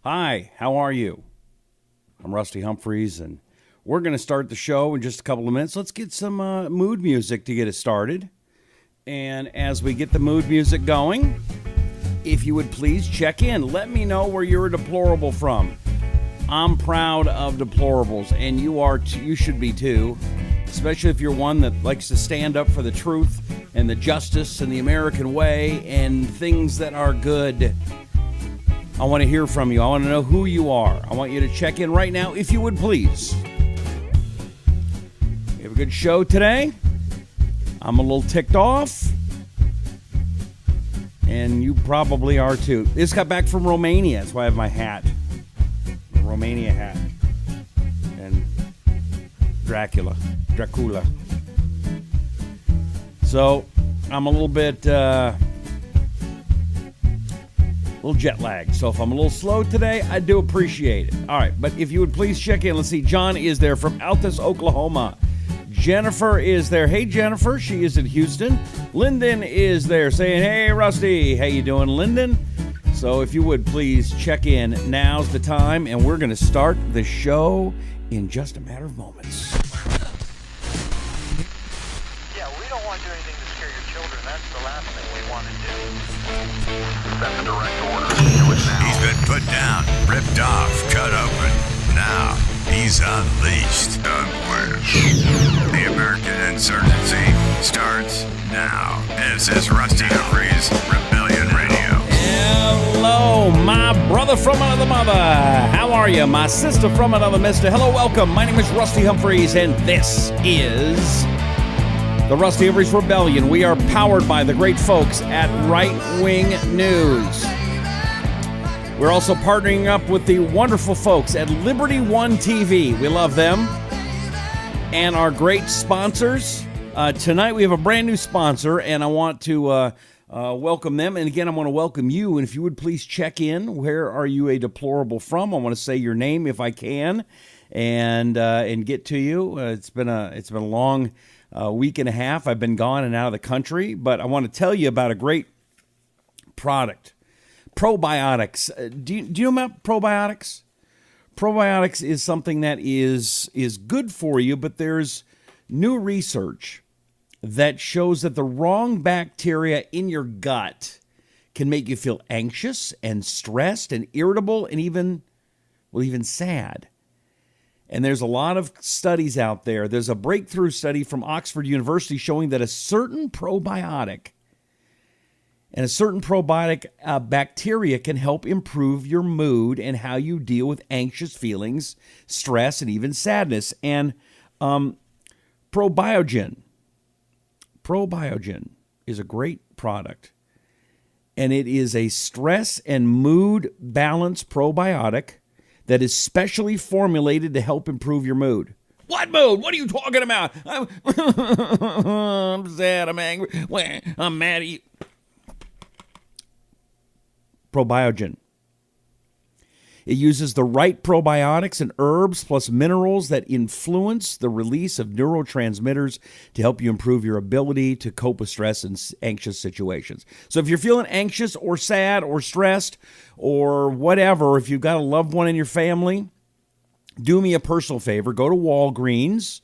Hi, how are you? I'm Rusty Humphries, and we're going to start the show in just a couple of minutes. Let's get some mood music to get us started. And as we get the mood music going, if you would please check in. Let me know where you're a deplorable from. I'm proud of deplorables, and you should be too, especially if you're one that likes to stand up for the truth and the justice and the American way and things that are good. I want to hear from you. I want to know who you are. I want you to check in right now, if you would please. We have a good show today. I'm a little ticked off. And you probably are too. This got back from Romania. That's why I have my hat. The Romania hat. And Dracula. So, I'm a little bit... little jet lag. So if I'm a little slow today, I do appreciate it. All right, but if you would please check in. Let's see. John is there from Altus, Oklahoma. Jennifer is there. Hey, Jennifer. She is in Houston. Lyndon is there saying, hey, Rusty. How you doing, Lyndon? So if you would please check in. Now's the time, and we're going to start the show in just a matter of moments. Yeah, we don't want to do anything to scare your children. That's the last thing we want to do. That's a direct order. Do it now. He's been put down, ripped off, cut open. Now, he's unleashed. Unleashed. The American insurgency starts now. This is Rusty Humphries, Rebellion Radio. Hello, my brother from another mother. How are you? My sister from another mister. Hello, welcome. My name is Rusty Humphries, and this is the Rusty Humphries Rebellion. We are powered by the great folks at Right Wing News. We're also partnering up with the wonderful folks at Liberty One TV. We love them. And our great sponsors. Tonight we have a brand new sponsor, and I want to welcome them. And again, I want to welcome you. And if you would please check in. Where are you a deplorable from? I want to say your name if I can, and get to you. It's been a long week and a half. I've been gone and out of the country, but I want to tell you about a great product. Probiotics. Do you know about probiotics? Probiotics is something that is good for you, but there's new research that shows that the wrong bacteria in your gut can make you feel anxious and stressed and irritable and even sad. And there's a lot of studies out there. There's a breakthrough study from Oxford University showing that a certain probiotic bacteria can help improve your mood and how you deal with anxious feelings, stress, and even sadness. And Probiogen is a great product. And it is a stress and mood balance probiotic that is specially formulated to help improve your mood. What mood? What are you talking about? I'm sad. I'm angry. I'm mad at you. Probiogen. It uses the right probiotics and herbs plus minerals that influence the release of neurotransmitters to help you improve your ability to cope with stress and anxious situations. So if you're feeling anxious or sad or stressed or whatever, if you've got a loved one in your family, do me a personal favor. Go to Walgreens.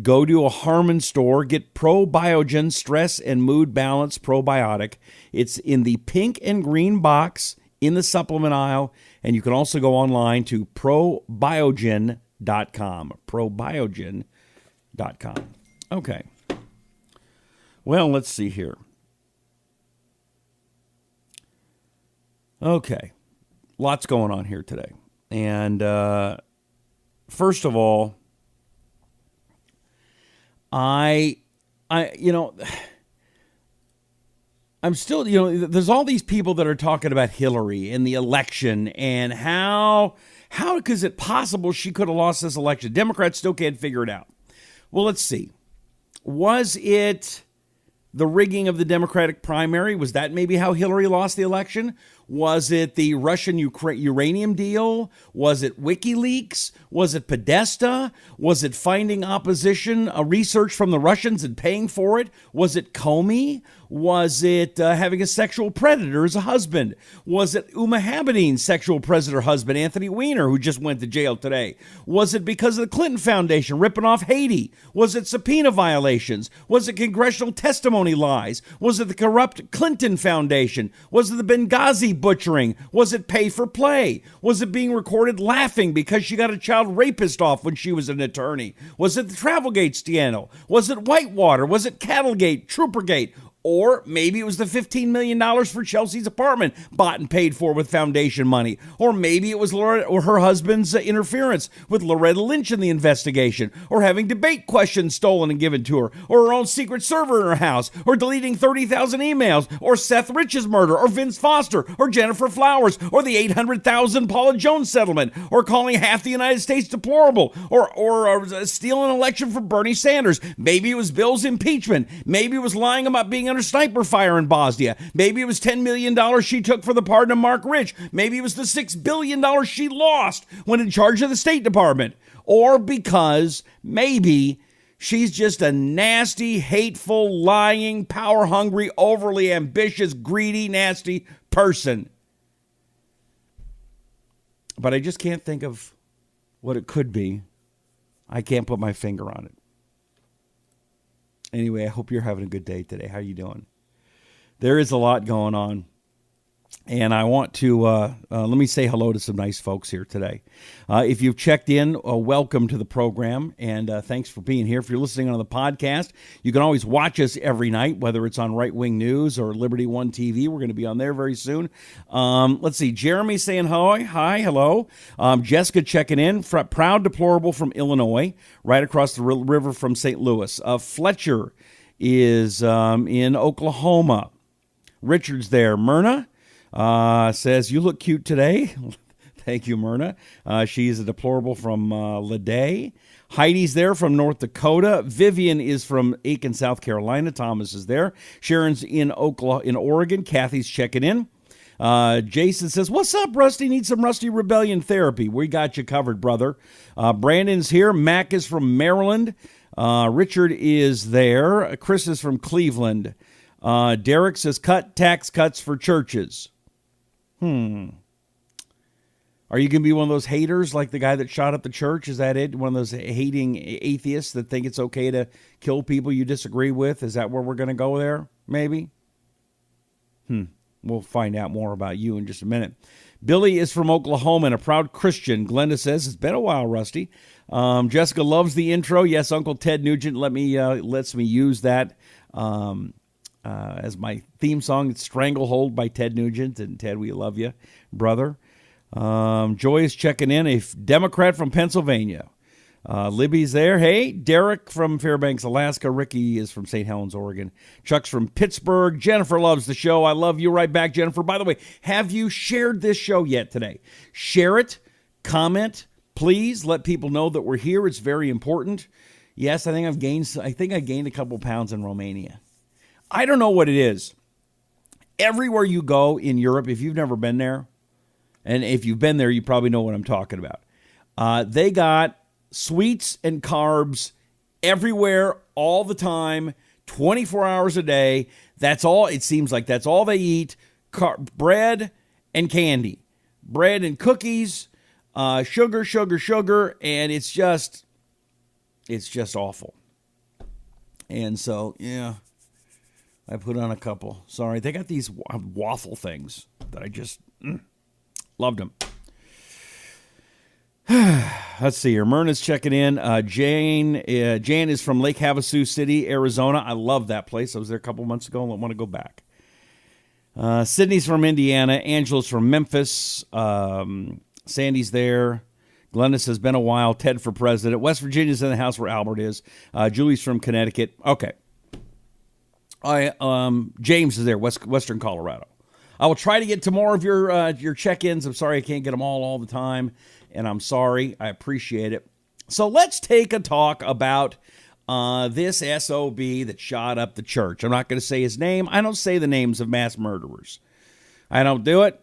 Go to a Harmon store. Get Probiogen Stress and Mood Balance Probiotic. It's in the pink and green box in the supplement aisle. And you can also go online to probiogen.com. Probiogen.com. Okay. Well, let's see here. Okay. Lots going on here today. And first of all, I'm still, there's all these people that are talking about Hillary and the election and how is it possible she could have lost this election? Democrats still can't figure it out. Well, let's see. Was it the rigging of the Democratic primary? Was that maybe how Hillary lost the election? Was it the Russian uranium deal? Was it WikiLeaks? Was it Podesta? Was it finding opposition research from the Russians and paying for it? Was it Comey? Was it having a sexual predator as a husband? Was it Uma Abedin's sexual predator husband, Anthony Weiner, who just went to jail today? Was it because of the Clinton Foundation ripping off Haiti? Was it subpoena violations? Was it congressional testimony lies? Was it the corrupt Clinton Foundation? Was it the Benghazi butchering? Was it pay for play? Was it being recorded laughing because she got a child rapist off when she was an attorney? Was it the Travelgate scandal? Was it Whitewater? Was it Cattlegate, Troopergate? Or maybe it was the $15 million for Chelsea's apartment bought and paid for with foundation money. Or maybe it was her husband's interference with Loretta Lynch in the investigation. Or having debate questions stolen and given to her. Or her own secret server in her house. Or deleting 30,000 emails. Or Seth Rich's murder. Or Vince Foster. Or Jennifer Flowers. Or the $800,000 Paula Jones settlement. Or calling half the United States deplorable. Or stealing an election for Bernie Sanders. Maybe it was Bill's impeachment. Maybe it was lying about being under sniper fire in Bosnia. Maybe it was $10 million she took for the pardon of Mark Rich. Maybe it was the $6 billion she lost when in charge of the State Department. Or because maybe she's just a nasty, hateful, lying, power-hungry, overly ambitious, greedy, nasty person. But I just can't think of what it could be. I can't put my finger on it. Anyway, I hope you're having a good day today. How you doing? There is a lot going on. And I want to, let me say hello to some nice folks here today. If you've checked in, welcome to the program, and thanks for being here. If you're listening on the podcast, you can always watch us every night, whether it's on Right Wing News or Liberty One TV. We're going to be on there very soon. Let's see, Jeremy saying hi, hello. Jessica checking in, proud deplorable from Illinois, right across the river from St. Louis. Fletcher is in Oklahoma. Richard's there. Myrna says, you look cute today. Thank you, Myrna. She's a deplorable from Lede. Heidi's there from North Dakota. Vivian is from Aiken, South Carolina. Thomas is there. Sharon's in Oregon. Kathy's checking in. Jason says, what's up, Rusty? Need some Rusty Rebellion therapy. We got you covered, brother. Brandon's here. Mac is from Maryland. Richard is there. Chris is from Cleveland. Derek says, cut tax cuts for churches. Are you going to be one of those haters like the guy that shot up the church? Is that it? One of those hating atheists that think it's okay to kill people you disagree with? Is that where we're going to go there? Maybe? We'll find out more about you in just a minute. Billy is from Oklahoma and a proud Christian. Glenda says, it's been a while, Rusty. Jessica loves the intro. Yes, Uncle Ted Nugent lets me use that as my theme song. It's Stranglehold by Ted Nugent. And Ted, we love you, brother. Joy is checking in, a Democrat from Pennsylvania. Libby's there. Hey, Derek from Fairbanks, Alaska. Ricky is from St. Helens, Oregon. Chuck's from Pittsburgh. Jennifer loves the show. I love you right back, Jennifer. By the way, have you shared this show yet today? Share it. Comment. Please let people know that we're here. It's very important. Yes, I think I gained a couple pounds in Romania. I don't know what it is. Everywhere you go in Europe, if you've never been there, and if you've been there, you probably know what I'm talking about. They got sweets and carbs everywhere, all the time, 24 hours a day. That's all, it seems like that's all they eat. Bread and candy. Bread and cookies, sugar, and it's just awful. And so, yeah, I put on a couple. Sorry, they got these waffle things that I just loved them. Let's see here. Myrna's checking in. Jan is from Lake Havasu City, Arizona. I love that place. I was there a couple months ago and I want to go back. Sydney's from Indiana. Angela's from Memphis. Sandy's there. Glenda says, been a while. Ted for president. West Virginia's in the house where Albert is. Julie's from Connecticut. Okay. James is there, Western Colorado. I will try to get to more of your check-ins. I'm sorry I can't get them all the time, and I'm sorry. I appreciate it. So let's take a talk about this SOB that shot up the church. I'm not going to say his name. I don't say the names of mass murderers. I don't do it.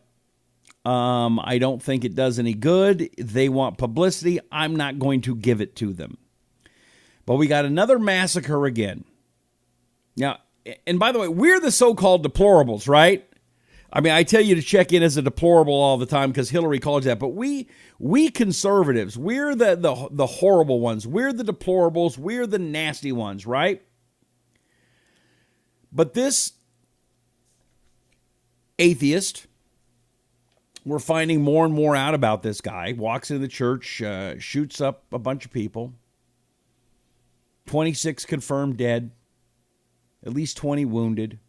I don't think it does any good. They want publicity. I'm not going to give it to them. But we got another massacre again. Now, and by the way, we're the so-called deplorables, right? I mean, I tell you to check in as a deplorable all the time because Hillary calls that. But we conservatives, we're the horrible ones. We're the deplorables. We're the nasty ones, right? But this atheist, we're finding more and more out about this guy. Walks into the church, shoots up a bunch of people. 26 confirmed dead. At least 20 wounded.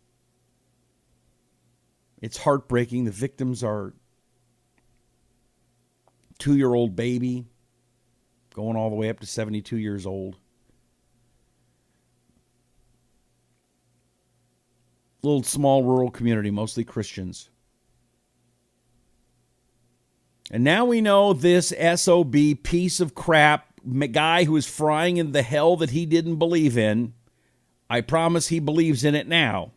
It's heartbreaking. The victims are 2-year-old baby going all the way up to 72 years old. Little small rural community, mostly Christians. And now we know this SOB piece of crap guy who is frying in the hell that he didn't believe in. I promise he believes in it now.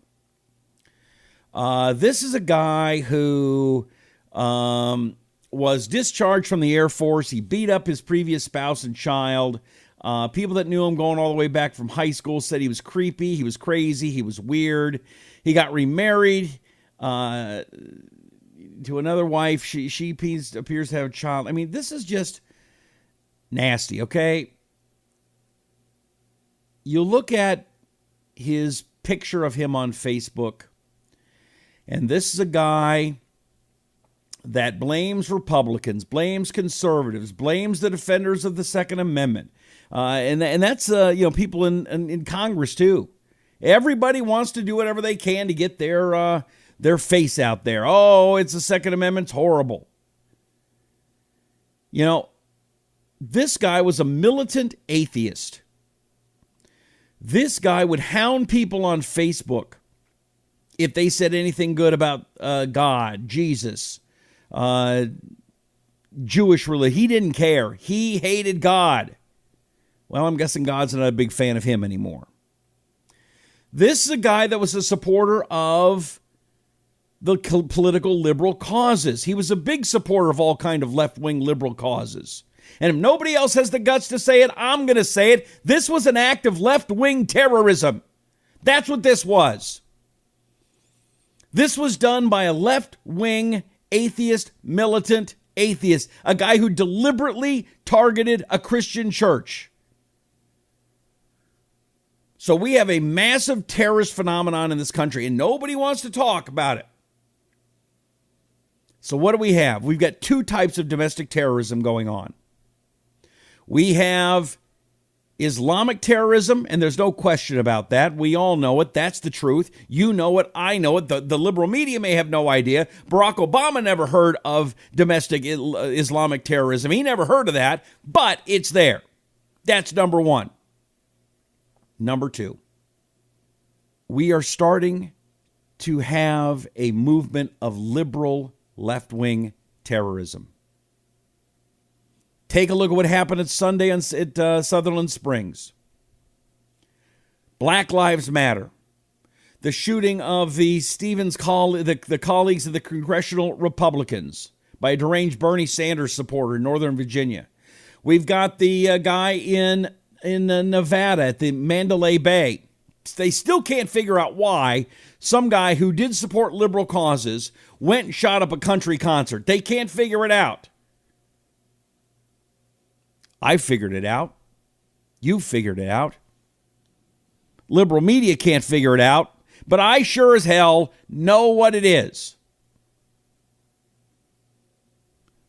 This is a guy who was discharged from the Air Force. He beat up his previous spouse and child. People that knew him going all the way back from high school said he was creepy, he was crazy, he was weird. He got remarried to another wife. She appears to have a child. I mean, this is just nasty, okay? You look at his picture of him on Facebook, and this is a guy that blames Republicans, blames conservatives, blames the defenders of the Second Amendment. And that's people in Congress, too. Everybody wants to do whatever they can to get their face out there. Oh, it's the Second Amendment's horrible. You know, this guy was a militant atheist. This guy would hound people on Facebook if they said anything good about God, Jesus, Jewish religion. He didn't care. He hated God. Well, I'm guessing God's not a big fan of him anymore. This is a guy that was a supporter of the political liberal causes. He was a big supporter of all kind of left-wing liberal causes. And if nobody else has the guts to say it, I'm going to say it. This was an act of left-wing terrorism. That's what this was. This was done by a left-wing atheist, militant atheist, a guy who deliberately targeted a Christian church. So we have a massive terrorist phenomenon in this country, and nobody wants to talk about it. So what do we have? We've got two types of domestic terrorism going on. We have Islamic terrorism, and there's no question about that. We all know it. That's the truth. You know it. I know it. The liberal media may have no idea. Barack Obama never heard of domestic Islamic terrorism. He never heard of that, but it's there. That's number one. Number two, we are starting to have a movement of liberal left-wing terrorism. Take a look at what happened at Sunday at Sutherland Springs. Black Lives Matter. The shooting of the the colleagues of the Congressional Republicans by a deranged Bernie Sanders supporter in Northern Virginia. We've got the guy in Nevada at the Mandalay Bay. They still can't figure out why some guy who did support liberal causes went and shot up a country concert. They can't figure it out. I figured it out. You figured it out. Liberal media can't figure it out, but I sure as hell know what it is.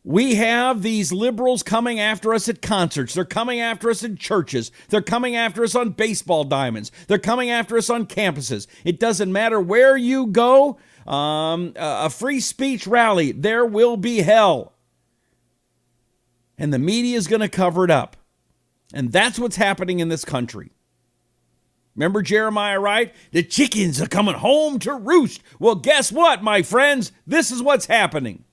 We have these liberals coming after us at concerts. They're coming after us in churches. They're coming after us on baseball diamonds. They're coming after us on campuses. It doesn't matter where you go. A free speech rally, there will be hell. And the media is going to cover it up. And that's what's happening in this country. Remember Jeremiah, right? The chickens are coming home to roost. Well, guess what, my friends? This is what's happening.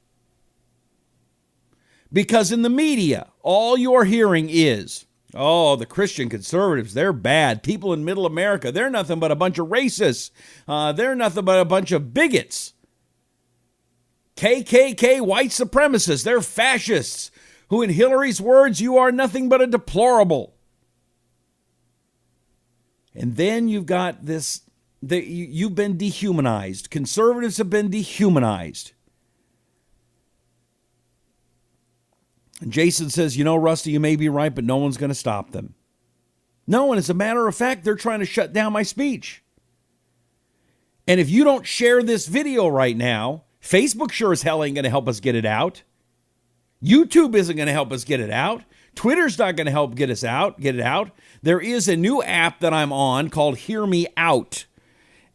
Because in the media, all you're hearing is, oh, the Christian conservatives, they're bad. People in middle America, they're nothing but a bunch of racists. They're nothing but a bunch of bigots. KKK white supremacists. They're fascists who, in Hillary's words, you are nothing but a deplorable. And then you've got this, you've been dehumanized. Conservatives have been dehumanized. And Jason says, you know, Rusty, you may be right, but no one's going to stop them. No, and as a matter of fact, they're trying to shut down my speech. And if you don't share this video right now, Facebook sure as hell ain't going to help us get it out. YouTube isn't going to help us get it out. Twitter's not going to help get it out. There is a new app that I'm on called Hear Me Out.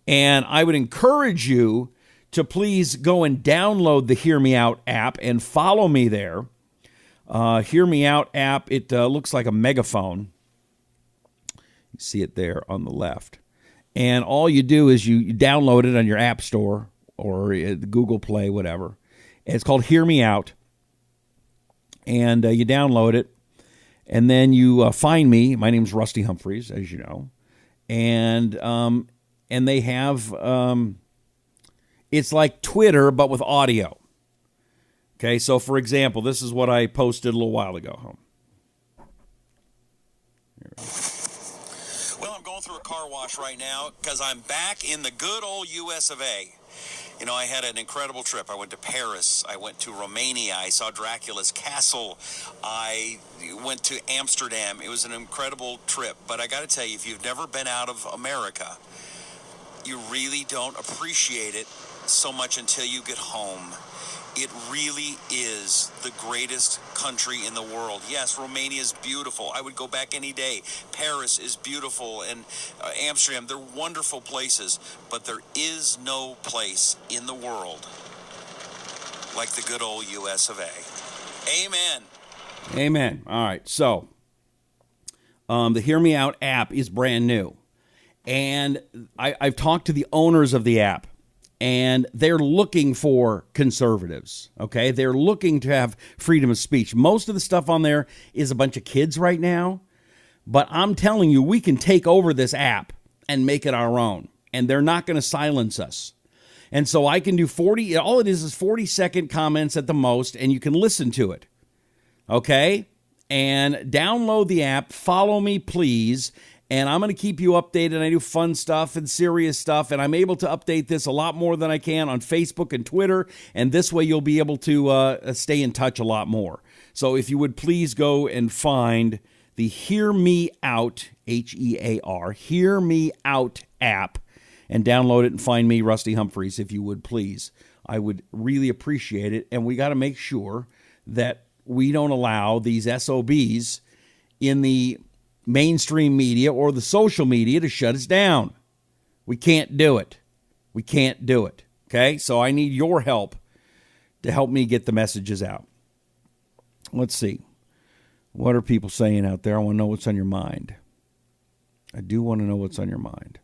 And I would encourage you to please go and download the Hear Me Out app and follow me there. Hear Me Out app, it looks like a megaphone. You see it there on the left. And all you do is you download it on your app store or Google Play, whatever. And it's called Hear Me Out. And you download it. And then you find me. My name's Rusty Humphries, as you know. And they have, it's like Twitter, but with audio. Okay, so for example, this is what I posted a little while ago. Well, I'm going through a car wash right now because I'm back in the good old US of A. You know, I had an incredible trip. I went to Paris. I went to Romania. I saw Dracula's castle. I went to Amsterdam. It was an incredible trip. But I got to tell you, if you've never been out of America, you really don't appreciate it so much until you get home. It really is the greatest country in the world. Yes, Romania is beautiful. I would go back any day. Paris is beautiful, and Amsterdam, they're wonderful places. But there is no place in the world like the good old US of A. Amen. Amen. All right, so the Hear Me Out app is brand new. And I've talked to the owners of the app. And they're looking for conservatives, okay? They're looking to have freedom of speech. Most of the stuff on there is a bunch of kids right now. But I'm telling you, we can take over this app and make it our own. And they're not going to silence us. And so I can do 40, all it is 40-second comments at the most, and you can listen to it, okay? And download the app, follow me, please. And I'm going to keep you updated. I do fun stuff and serious stuff, and I'm able to update this a lot more than I can on Facebook and Twitter, and this way you'll be able to stay in touch a lot more. So if you would please go and find the Hear Me Out, H-E-A-R, Hear Me Out app, and download it and find me, Rusty Humphries, if you would please. I would really appreciate it, and we got to make sure that we don't allow these SOBs in the mainstream media or the social media to shut us down. We can't do it. We can't do it. Okay? So I need your help to help me get the messages out. Let's see. What are people saying out there? I want to know what's on your mind. I do want to know what's on your mind.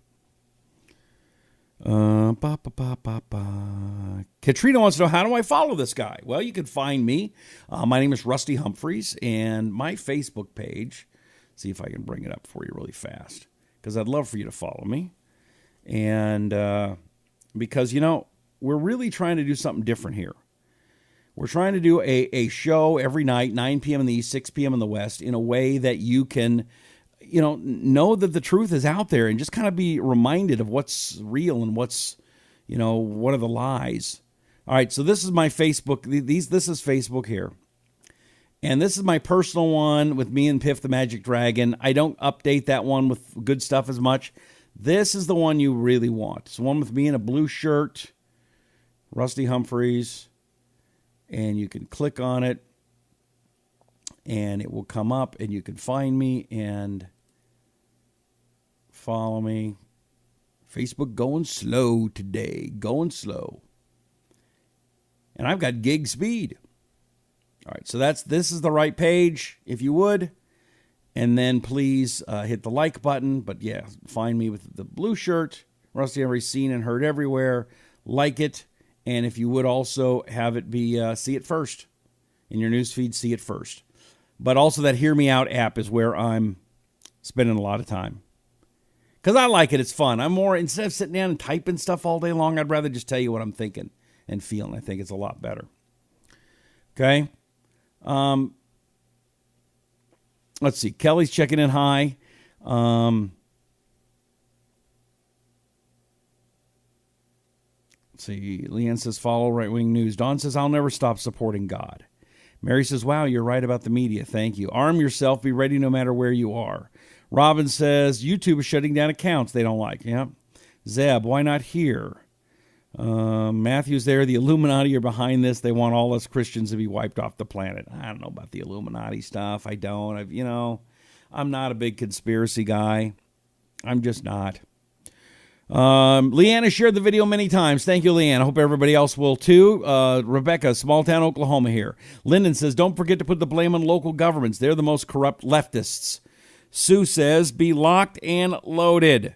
Katrina wants to know, how do I follow this guy? Well, you can find me. My name is Rusty Humphries, and my Facebook page, see if I can bring it up for you really fast, because I'd love for you to follow me. And because, you know, we're really trying to do something different here. We're trying to do a show every night, 9 p.m. in the East, 6 p.m. in the West, in a way that you can, you know that the truth is out there and just kind of be reminded of what's real and what's, you know, what are the lies. All right, so this is my Facebook. This is Facebook here. And this is my personal one with me and Piff the Magic Dragon. I don't update that one with good stuff as much. This is the one you really want. It's the one with me in a blue shirt, Rusty Humphries. And you can click on it, and it will come up, and you can find me and follow me. Facebook going slow today, going slow. And I've got gig speed. All right, so this is the right page, if you would. And then please hit the like button. But yeah, find me with the blue shirt, Rusty Humphries, seen and heard everywhere. Like it. And if you would also have it be see it first. In your newsfeed, see it first. But also that Hear Me Out app is where I'm spending a lot of time. Because I like it. It's fun. I'm more, instead of sitting down and typing stuff all day long, I'd rather just tell you what I'm thinking. and feeling. I think it's a lot better. Okay. Let's see. Kelly's checking in. Hi. Let's see. Leanne says, follow right-wing news. Dawn says, I'll never stop supporting God. Mary says, wow, you're right about the media. Thank you. Arm yourself. Be ready no matter where you are. Robin says, YouTube is shutting down accounts they don't like. Yep. Zeb, why not here? Matthew's there. The Illuminati are behind this. They want all us Christians to be wiped off the planet. I don't know about the Illuminati stuff. I don't. I'm not a big conspiracy guy. I'm just not. Leanne has shared the video many times. Thank you, Leanne. I hope everybody else will too. Rebecca, small town Oklahoma here. Lyndon says, don't forget to put the blame on local governments. They're the most corrupt leftists. Sue says, be locked and loaded.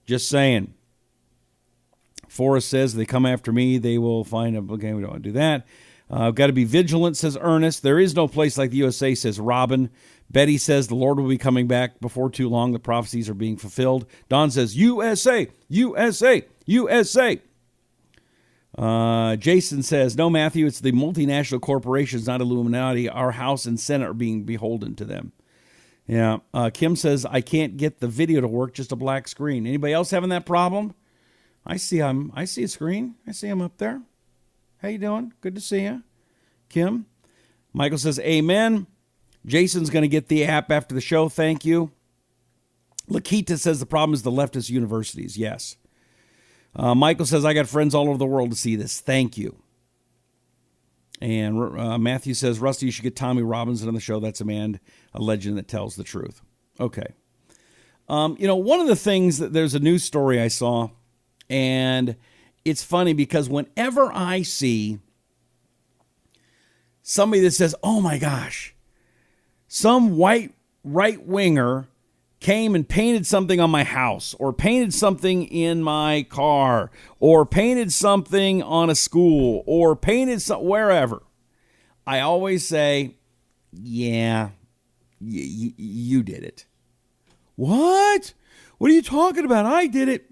Just saying. Forrest says, they come after me, they will find a... Okay, we don't want to do that. I've got to be vigilant, says Ernest. There is no place like the USA, says Robin. Betty says, the Lord will be coming back before too long. The prophecies are being fulfilled. Don says, USA, USA, USA. Jason says, no, Matthew, it's the multinational corporations, not Illuminati. Our House and Senate are being beholden to them. Yeah. Kim says, I can't get the video to work, just a black screen. Anybody else having that problem? I see a screen. I see him up there. How you doing? Good to see you. Kim. Michael says, amen. Jason's going to get the app after the show. Thank you. Lakita says the problem is the leftist universities. Yes. Michael says, I got friends all over the world to see this. Thank you. And Matthew says, Rusty, you should get Tommy Robinson on the show. That's a man, a legend that tells the truth. Okay. One of the things that there's a news story I saw, and it's funny because whenever I see somebody that says, oh my gosh, some white right-winger came and painted something on my house or painted something in my car or painted something on a school or painted wherever, I always say, yeah, you did it. What? What are you talking about? I did it.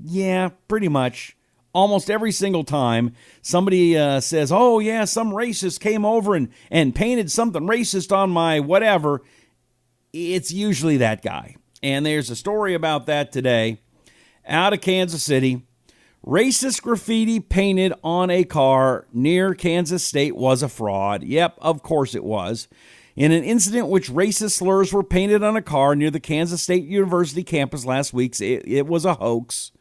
Yeah, pretty much. Almost every single time somebody says, oh, yeah, some racist came over and painted something racist on my whatever, it's usually that guy. And there's a story about that today out of Kansas City. Racist graffiti painted on a car near Kansas State was a fraud. Yep, of course it was. In an incident which racist slurs were painted on a car near the Kansas State University campus last week, it was a hoax.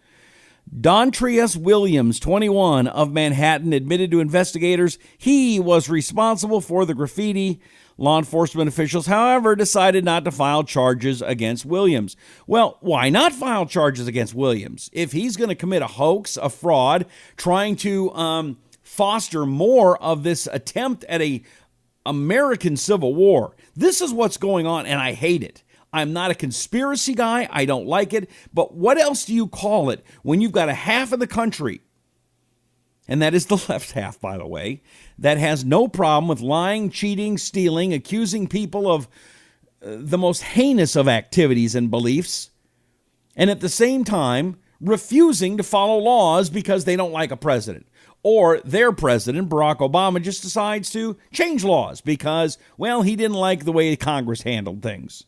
Dontrius Williams, 21, of Manhattan, admitted to investigators he was responsible for the graffiti. Law enforcement officials, however, decided not to file charges against Williams. Well, why not file charges against Williams? If he's going to commit a hoax, a fraud, trying to foster more of this attempt at a American Civil War. This is what's going on, and I hate it. I'm not a conspiracy guy. I don't like it. But what else do you call it when you've got a half of the country, and that is the left half, by the way, that has no problem with lying, cheating, stealing, accusing people of the most heinous of activities and beliefs, and at the same time refusing to follow laws because they don't like a president. Or their president, Barack Obama, just decides to change laws because, well, he didn't like the way Congress handled things.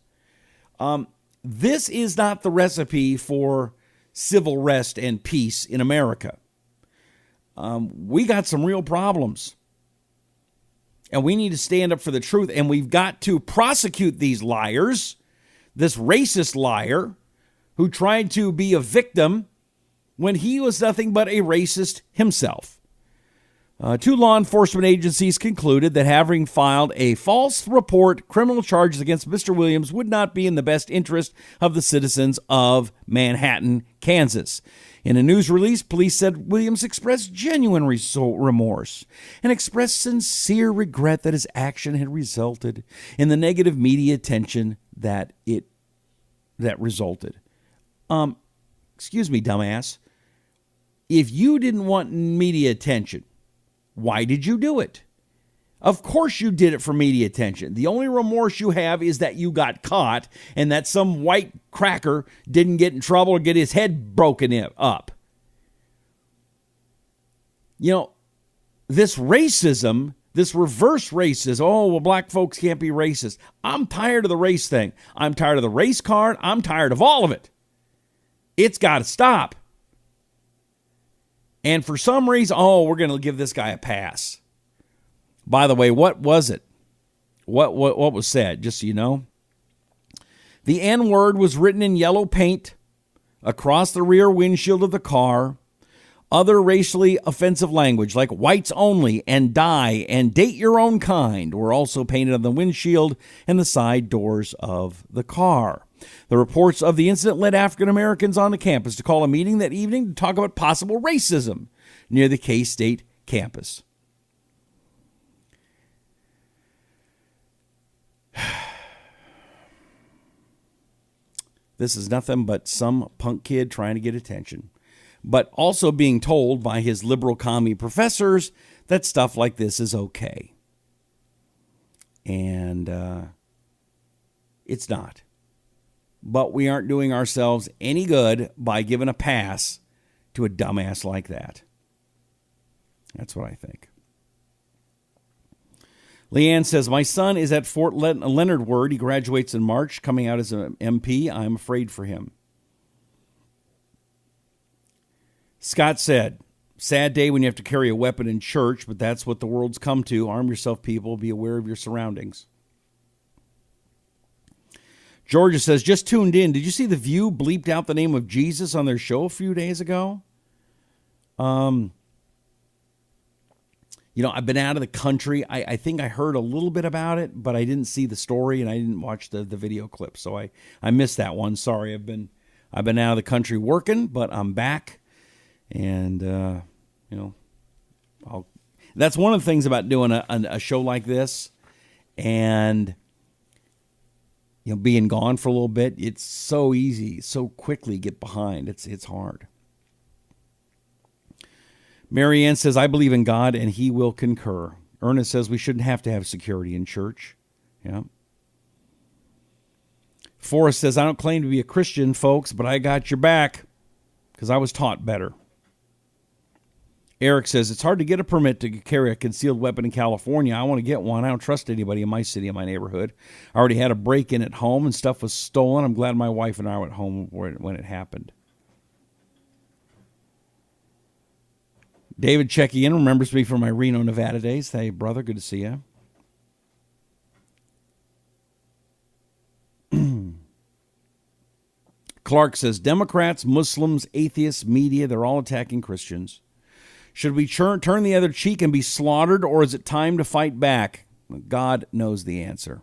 This is not the recipe for civil rest and peace in America. We got some real problems. And we need to stand up for the truth. And we've got to prosecute these liars, this racist liar who tried to be a victim when he was nothing but a racist himself. Two law enforcement agencies concluded that having filed a false report, criminal charges against Mr. Williams would not be in the best interest of the citizens of Manhattan, Kansas. In a news release, police said Williams expressed genuine remorse and expressed sincere regret that his action had resulted in the negative media attention that resulted. Excuse me, dumbass. If you didn't want media attention, why did you do it? Of course you did it for media attention. The only remorse you have is that you got caught and that some white cracker didn't get in trouble or get his head broken up. this racism, this reverse racism, oh, well, black folks can't be racist. I'm tired of the race thing. I'm tired of the race card. I'm tired of all of it. It's got to stop. And for some reason, we're going to give this guy a pass. By the way, what was it? What was said, just so you know? The N-word was written in yellow paint across the rear windshield of the car. Other racially offensive language like whites only and die and date your own kind were also painted on the windshield and the side doors of the car. The reports of the incident led African Americans on the campus to call a meeting that evening to talk about possible racism near the K-State campus. This is nothing but some punk kid trying to get attention, but also being told by his liberal commie professors that stuff like this is okay. And it's not. But we aren't doing ourselves any good by giving a pass to a dumbass like that. That's what I think. Leanne says, my son is at Fort Leonard Wood. He graduates in March, coming out as an MP. I'm afraid for him. Scott said, sad day when you have to carry a weapon in church, but that's what the world's come to. Arm yourself, people. Be aware of your surroundings. Georgia says, just tuned in. Did you see The View bleeped out the name of Jesus on their show a few days ago? I've been out of the country. I think I heard a little bit about it, but I didn't see the story and I didn't watch the video clip. So I missed that one. Sorry. I've been out of the country working, but I'm back. And, that's one of the things about doing a show like this and, being gone for a little bit. It's so easy, so quickly get behind. It's hard. Marianne says, I believe in God and he will concur. Ernest says we shouldn't have to have security in church. Yeah. Forrest says, I don't claim to be a Christian, folks, but I got your back because I was taught better. Eric says, it's hard to get a permit to carry a concealed weapon in California. I want to get one. I don't trust anybody in my city, in my neighborhood. I already had a break-in at home and stuff was stolen. I'm glad my wife and I were at home when it happened. David checking in, remembers me from my Reno, Nevada days. Hey, brother, good to see you. Clark says, Democrats, Muslims, atheists, media, they're all attacking Christians. Should we turn the other cheek and be slaughtered, or is it time to fight back? God knows the answer.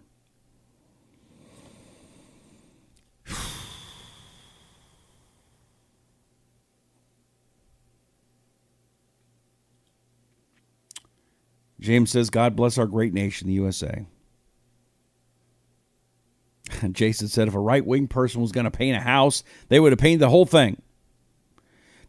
James says, God bless our great nation, the USA. Jason said, if a right-wing person was going to paint a house, they would have painted the whole thing.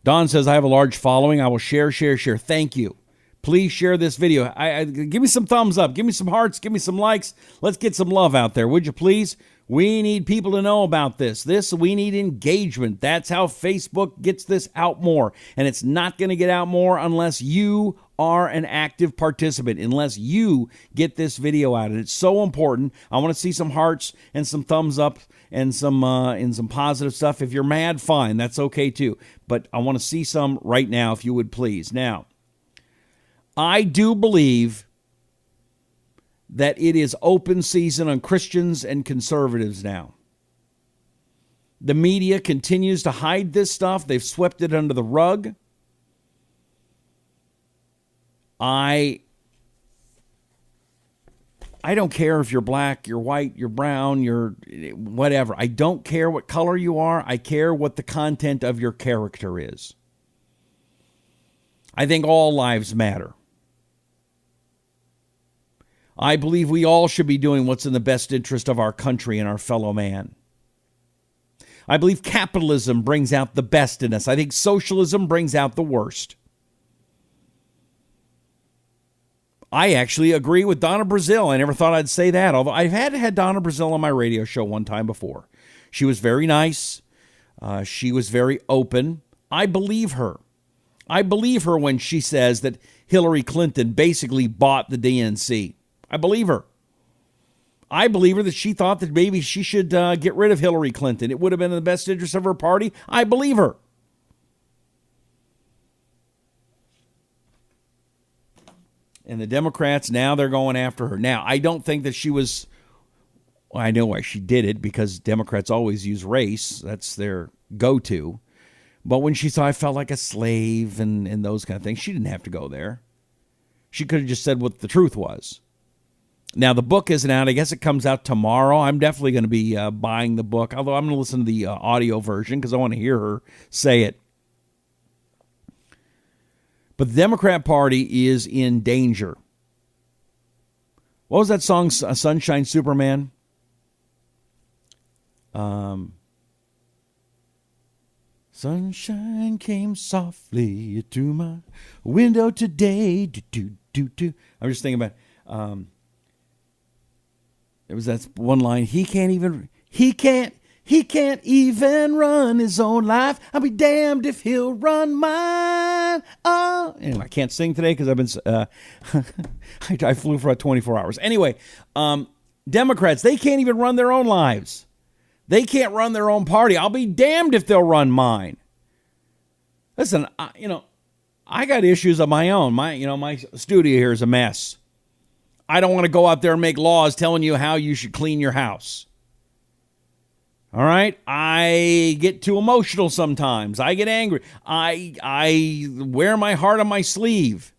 Don says, I have a large following. I will share. Thank you. Please share this video. Give me some thumbs up. Give me some hearts. Give me some likes. Let's get some love out there, would you please? We need people to know about this. We need engagement. That's how Facebook gets this out more. And it's not going to get out more unless you are an active participant, unless you get this video out. And it's so important. I want to see some hearts and some thumbs up and some positive stuff. If you're mad, fine. That's okay too. But I want to see some right now, if you would please. Now, I do believe that it is open season on Christians and conservatives now. The media continues to hide this stuff. They've swept it under the rug. I don't care if you're black, you're white, you're brown, you're whatever. I don't care what color you are. I care what the content of your character is. I think all lives matter. I believe we all should be doing what's in the best interest of our country and our fellow man. I believe capitalism brings out the best in us. I think socialism brings out the worst. I actually agree with Donna Brazile. I never thought I'd say that, although I've had Donna Brazile on my radio show one time before. She was very nice. She was very open. I believe her. I believe her when she says that Hillary Clinton basically bought the DNC. I believe her. I believe her that she thought that maybe she should get rid of Hillary Clinton. It would have been in the best interest of her party. I believe her. And the Democrats, now they're going after her. Now, I don't think that she was, well, I know why she did it, because Democrats always use race. That's their go-to. But when she saw I felt like a slave and those kind of things, she didn't have to go there. She could have just said what the truth was. Now, the book isn't out. I guess it comes out tomorrow. I'm definitely going to be buying the book, although I'm going to listen to the audio version because I want to hear her say it. But the Democrat Party is in danger. What was that song, Sunshine Superman? Sunshine came softly to my window today. I'm just thinking about... There was that one line, he can't even run his own life. I'll be damned if he'll run mine. Oh, anyway, I can't sing today because I've been, I flew for about 24 hours. Anyway, Democrats, they can't even run their own lives. They can't run their own party. I'll be damned if they'll run mine. Listen, I got issues of my own. My studio here is a mess. I don't want to go out there and make laws telling you how you should clean your house. All right? I get too emotional sometimes. I get angry. I wear my heart on my sleeve.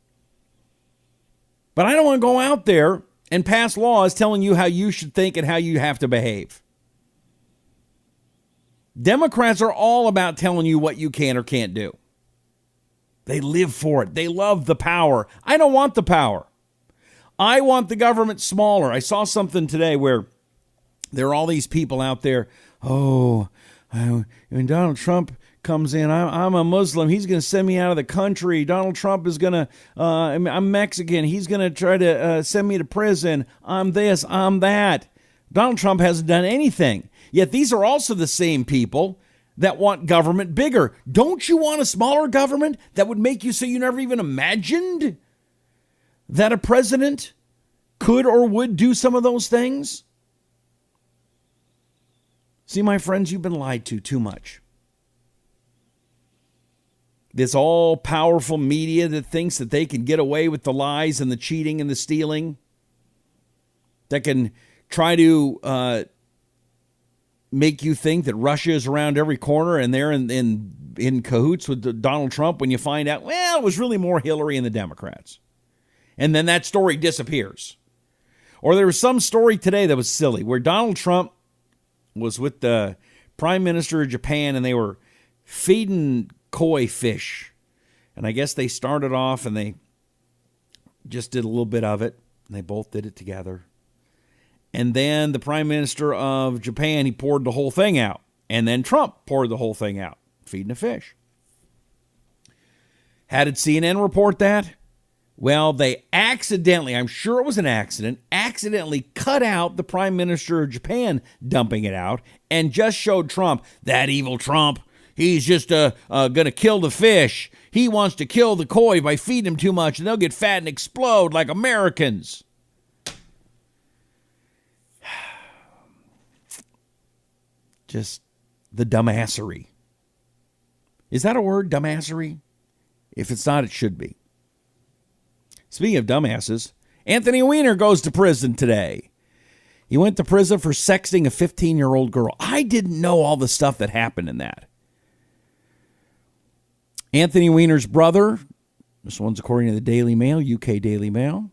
But I don't want to go out there and pass laws telling you how you should think and how you have to behave. Democrats are all about telling you what you can or can't do. They live for it. They love the power. I don't want the power. I want the government smaller. I saw something today where there are all these people out there. Oh, when Donald Trump comes in, I'm a Muslim. He's going to send me out of the country. Donald Trump is going to, I'm Mexican. He's going to try to send me to prison. I'm this, I'm that. Donald Trump hasn't done anything. Yet these are also the same people that want government bigger. Don't you want a smaller government that would make you so you never even imagined that a president could or would do some of those things? See, my friends, you've been lied to too much. This all-powerful media that thinks that they can get away with the lies and the cheating and the stealing, that can try to make you think that Russia is around every corner and they're in cahoots with Donald Trump, when you find out, well, it was really more Hillary and the Democrats. And then that story disappears. Or there was some story today that was silly, where Donald Trump was with the Prime Minister of Japan and they were feeding koi fish. And I guess they started off and they just did a little bit of it. And they both did it together. And then the Prime Minister of Japan, he poured the whole thing out. And then Trump poured the whole thing out, feeding the fish. How did CNN report that? Well, they accidentally, I'm sure it was an accident, accidentally cut out the Prime Minister of Japan dumping it out and just showed Trump, that evil Trump. He's just going to kill the fish. He wants to kill the koi by feeding them too much, and they'll get fat and explode like Americans. Just the dumbassery. Is that a word, dumbassery? If it's not, it should be. Speaking of dumbasses, Anthony Weiner goes to prison today. He went to prison for sexting a 15-year-old girl. I didn't know all the stuff that happened in that. Anthony Weiner's brother, this one's according to the Daily Mail, UK Daily Mail.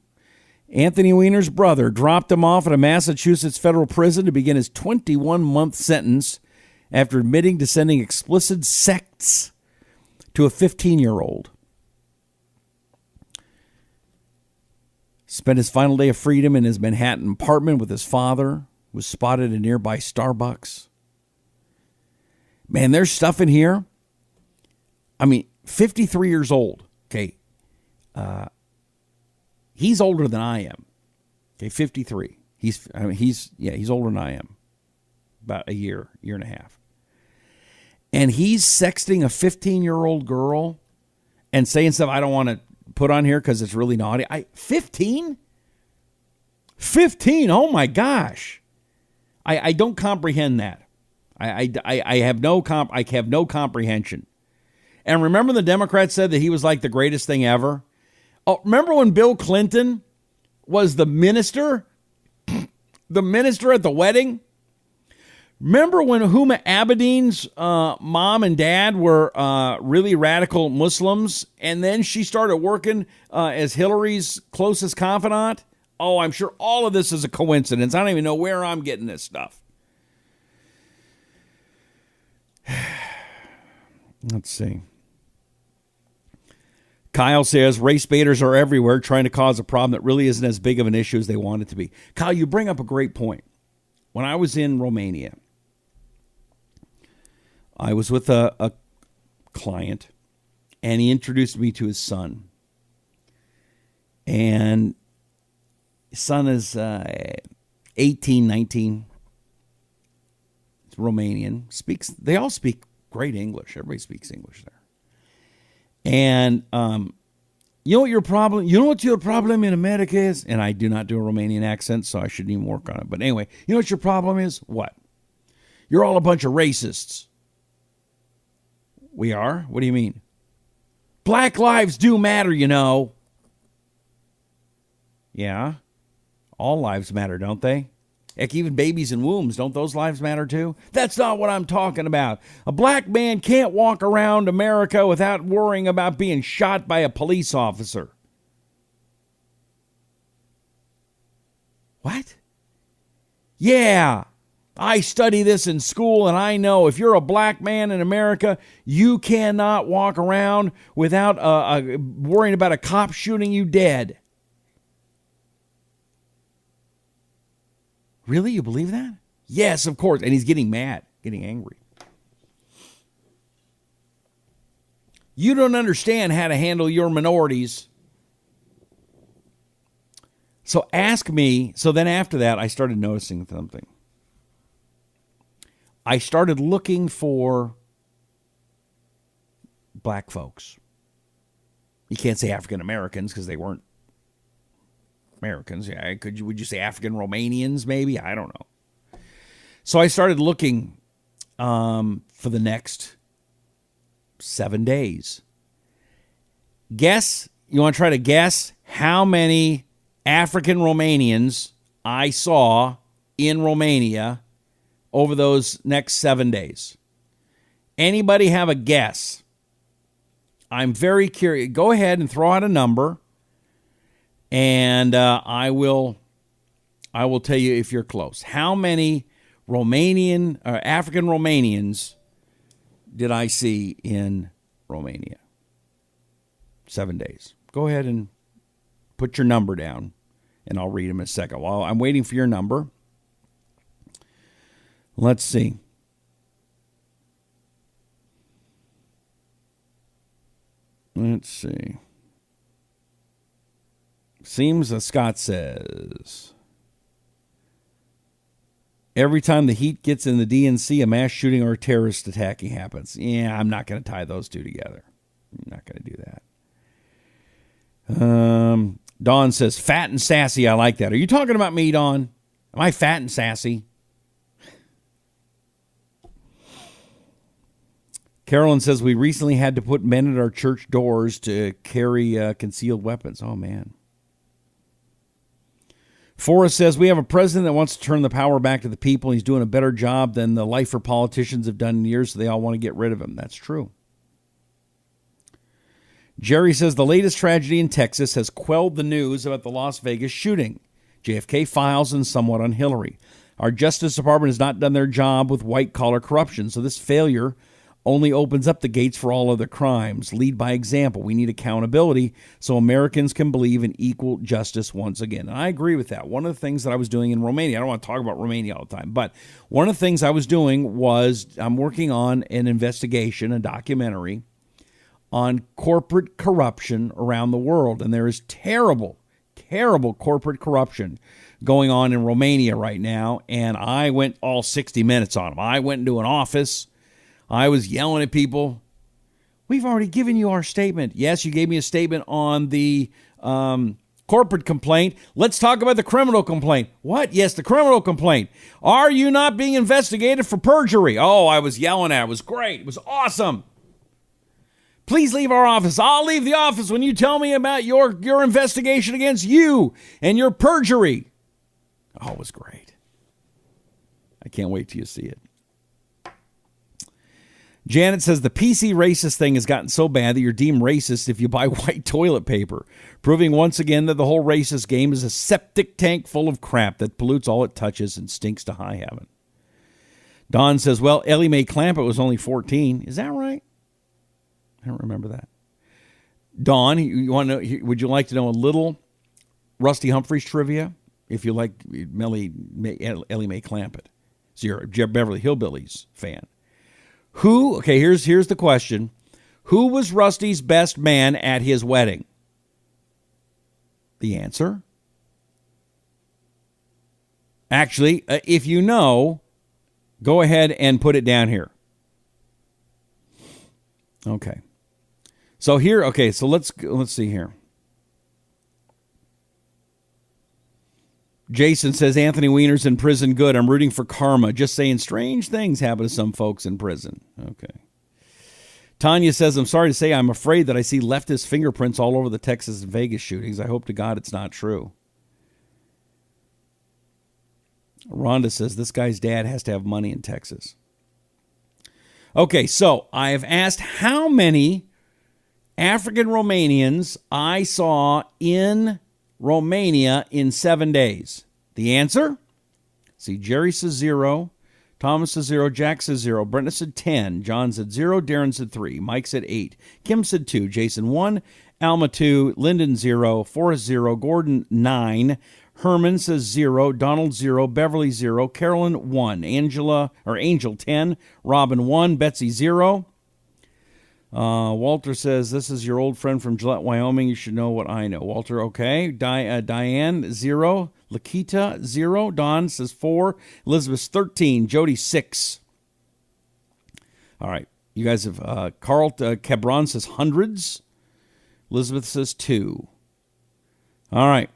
Anthony Weiner's brother dropped him off at a Massachusetts federal prison to begin his 21-month sentence after admitting to sending explicit texts to a 15-year-old. Spent his final day of freedom in his Manhattan apartment with his father, was spotted at a nearby Starbucks. Man, there's stuff in here. I mean, 53 years old. Okay. He's older than I am. Okay, 53. He's older than I am. About a year and a half. And he's sexting a 15-year-old girl and saying stuff I don't want to put on here because it's really naughty. 15? 15, oh my gosh. I don't comprehend that. I have no comprehension. And remember the Democrats said that he was like the greatest thing ever? Oh, remember when Bill Clinton was the minister? The minister at the wedding? Remember when Huma Abedin's mom and dad were really radical Muslims, and then she started working as Hillary's closest confidant? Oh, I'm sure all of this is a coincidence. I don't even know where I'm getting this stuff. Let's see. Kyle says, race baiters are everywhere trying to cause a problem that really isn't as big of an issue as they want it to be. Kyle, you bring up a great point. When I was in Romania, I was with a client, and he introduced me to his son. And his son is 18, 19. It's Romanian. They all speak great English. Everybody speaks English there. And you know what your problem? You know what your problem in America is? And I do not do a Romanian accent, so I shouldn't even work on it. But anyway, you know what your problem is? What? You're all a bunch of racists. We are? What do you mean? Black lives do matter, you know. Yeah. All lives matter, don't they? Heck, even babies in wombs, don't those lives matter too? That's not what I'm talking about. A black man can't walk around America without worrying about being shot by a police officer. What? Yeah, I study this in school, and I know if you're a black man in America, you cannot walk around without worrying about a cop shooting you dead. Really? You believe that? Yes, of course. And he's getting mad, getting angry. You don't understand how to handle your minorities. So ask me. So then after that, I started noticing something. I started looking for black folks. You can't say African Americans because they weren't Americans. Yeah, would you say African Romanians maybe? I don't know. So I started looking for the next 7 days. You want to try to guess how many African Romanians I saw in Romania over those next 7 days? Anybody have a guess? I'm very curious. Go ahead and throw out a number. And I will tell you if you're close. How many African Romanians did I see in Romania? 7 days. Go ahead and put your number down, and I'll read them in a second. While I'm waiting for your number, let's see. Seems that Scott says, every time the heat gets in the DNC, a mass shooting or a terrorist attacking happens. Yeah, I'm not going to tie those two together. I'm not going to do that. Dawn says, fat and sassy. I like that. Are you talking about me, Dawn? Am I fat and sassy? Carolyn says, we recently had to put men at our church doors to carry concealed weapons. Oh, man. Forrest says, we have a president that wants to turn the power back to the people. He's doing a better job than the lifer politicians have done in years, so they all want to get rid of him. That's true. Jerry says, the latest tragedy in Texas has quelled the news about the Las Vegas shooting. JFK files and somewhat on Hillary. Our Justice Department has not done their job with white-collar corruption, so this failure only opens up the gates for all other crimes. Lead by example. We need accountability so Americans can believe in equal justice once again. And I agree with that. One of the things that I was doing in Romania, I don't want to talk about Romania all the time, but one of the things I was doing was I'm working on an investigation, a documentary on corporate corruption around the world. And there is terrible, terrible corporate corruption going on in Romania right now. And I went all 60 minutes on them. I went into an office. I was yelling at people. We've already given you our statement. Yes, you gave me a statement on the corporate complaint. Let's talk about the criminal complaint. What? Yes, the criminal complaint. Are you not being investigated for perjury? Oh, I was yelling at it. It was great. It was awesome. Please leave our office. I'll leave the office when you tell me about your investigation against you and your perjury. Oh, it was great. I can't wait till you see it. Janet says the PC racist thing has gotten so bad that you're deemed racist if you buy white toilet paper, proving once again that the whole racist game is a septic tank full of crap that pollutes all it touches and stinks to high heaven. Don says, well, Ellie Mae Clampett was only 14. Is that right? I don't remember that. Don, you want to know, would you like to know a little Rusty Humphries trivia? If you like Ellie Mae Clampett. So you're a Beverly Hillbillies fan. Here's the question. Who was Rusty's best man at his wedding? The answer? Actually, if you know, go ahead and put it down here. Okay. So let's see here. Jason says, Anthony Weiner's in prison. Good. I'm rooting for karma. Just saying strange things happen to some folks in prison. Okay. Tanya says, I'm sorry to say I'm afraid that I see leftist fingerprints all over the Texas and Vegas shootings. I hope to God it's not true. Rhonda says, this guy's dad has to have money in Texas. Okay, so I have asked how many African Romanians I saw in Romania in 7 days. The answer? See, Jerry says 0, Thomas says 0, Jack says 0, Brenda said 10, John said 0, Darren said 3, Mike said 8, Kim said 2, Jason 1, Alma 2, Lyndon 0, Forrest 0, Gordon 9, Herman says 0, Donald 0, Beverly 0, Carolyn 1, Angel 10, Robin 1, Betsy 0. Walter says, this is your old friend from Gillette, Wyoming. You should know what I know. Walter, okay. Diane, 0. Lakita, 0. Don says 4. Elizabeth, 13. Jody, 6. All right. You guys have, Carl Cabron says hundreds. Elizabeth says 2. All right.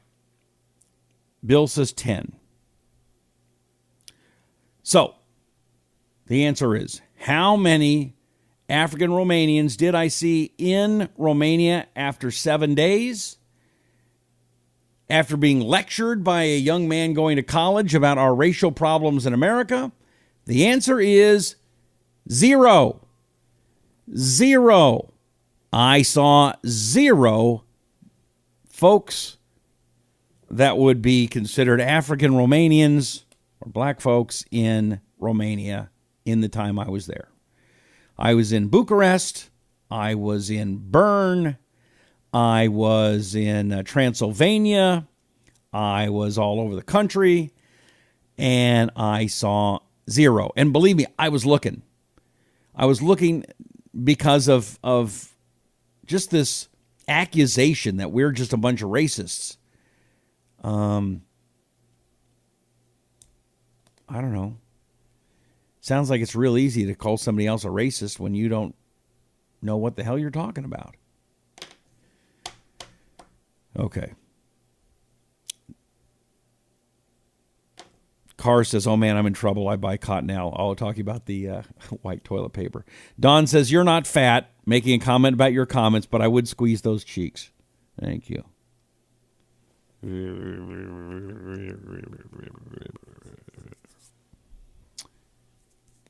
Bill says 10. So, the answer is, how many African Romanians did I see in Romania after 7 days? After being lectured by a young man going to college about our racial problems in America? The answer is 0. 0. I saw 0 folks that would be considered African Romanians or black folks in Romania in the time I was there. I was in Bucharest, I was in Bern, I was in Transylvania, I was all over the country, and I saw 0. And believe me, I was looking. I was looking because of just this accusation that we're just a bunch of racists. I don't know. Sounds like it's real easy to call somebody else a racist when you don't know what the hell you're talking about. Okay. Carr says, oh man, I'm in trouble. I buy Cottonelle. I'll talk about the white toilet paper. Don says, you're not fat, making a comment about your comments, but I would squeeze those cheeks. Thank you.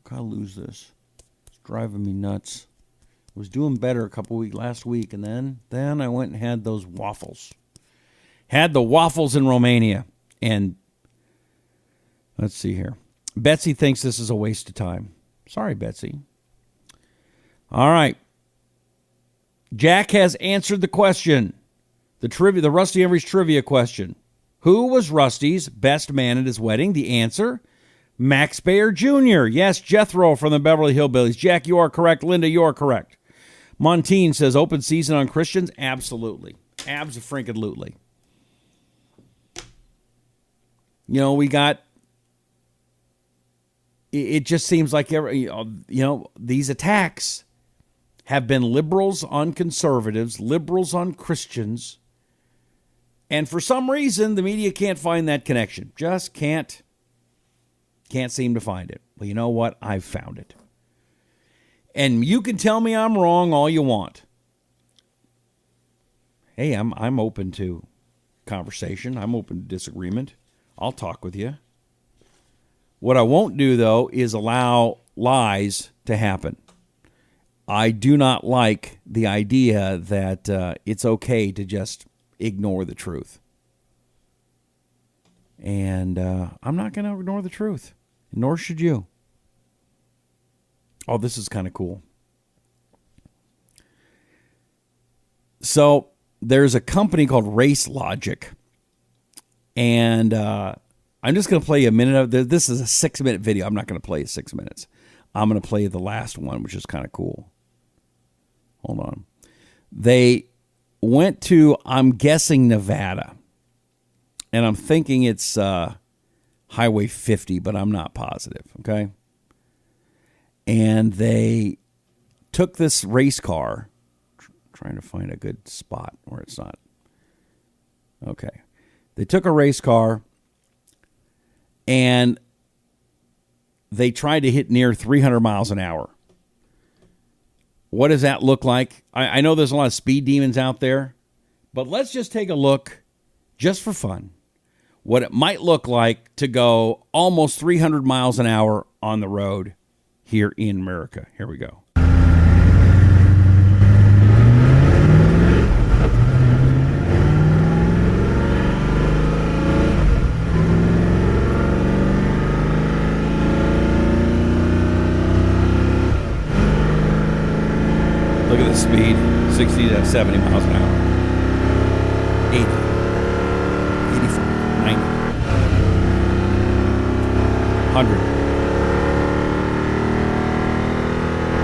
Gotta lose this. It's driving me nuts. I was doing better last week, and then I went and had those waffles. Had the waffles in Romania. And let's see here. Betsy thinks this is a waste of time. Sorry, Betsy. All right. Jack has answered the question. The Rusty Humphries trivia question. Who was Rusty's best man at his wedding? The answer, Max Baer Jr. Yes, Jethro from the Beverly Hillbillies. Jack, you are correct. Linda, you are correct. Montine says, open season on Christians? Absolutely. Abso-freaking-lutely. You know, we got... It just seems like, these attacks have been liberals on conservatives, liberals on Christians. And for some reason, the media can't find that connection. Just can't seem to find it. Well, you know what? I've found it. And you can tell me I'm wrong all you want. Hey, I'm open to conversation. I'm open to disagreement. I'll talk with you. What I won't do, though, is allow lies to happen. I do not like the idea that it's okay to just ignore the truth. And I'm not going to ignore the truth, nor should you. Oh, this is kind of cool. So there's a company called Race Logic, and I'm just going to play you a minute of this. This is a 6-minute video. I'm not going to play you 6 minutes. I'm going to play you the last one, which is kind of cool. Hold on. They went to, I'm guessing, Nevada, and I'm thinking it's Highway 50, but I'm not positive, okay? And they took this race car, trying to find a good spot where it's not. Okay. They took a race car and they tried to hit near 300 miles an hour. What does that look like? I know there's a lot of speed demons out there, but let's just take a look, just for fun, what it might look like to go almost 300 miles an hour on the road here in America. Here we go. Look at the speed, 60 to 70 miles an hour. 80, 85, 90, 100,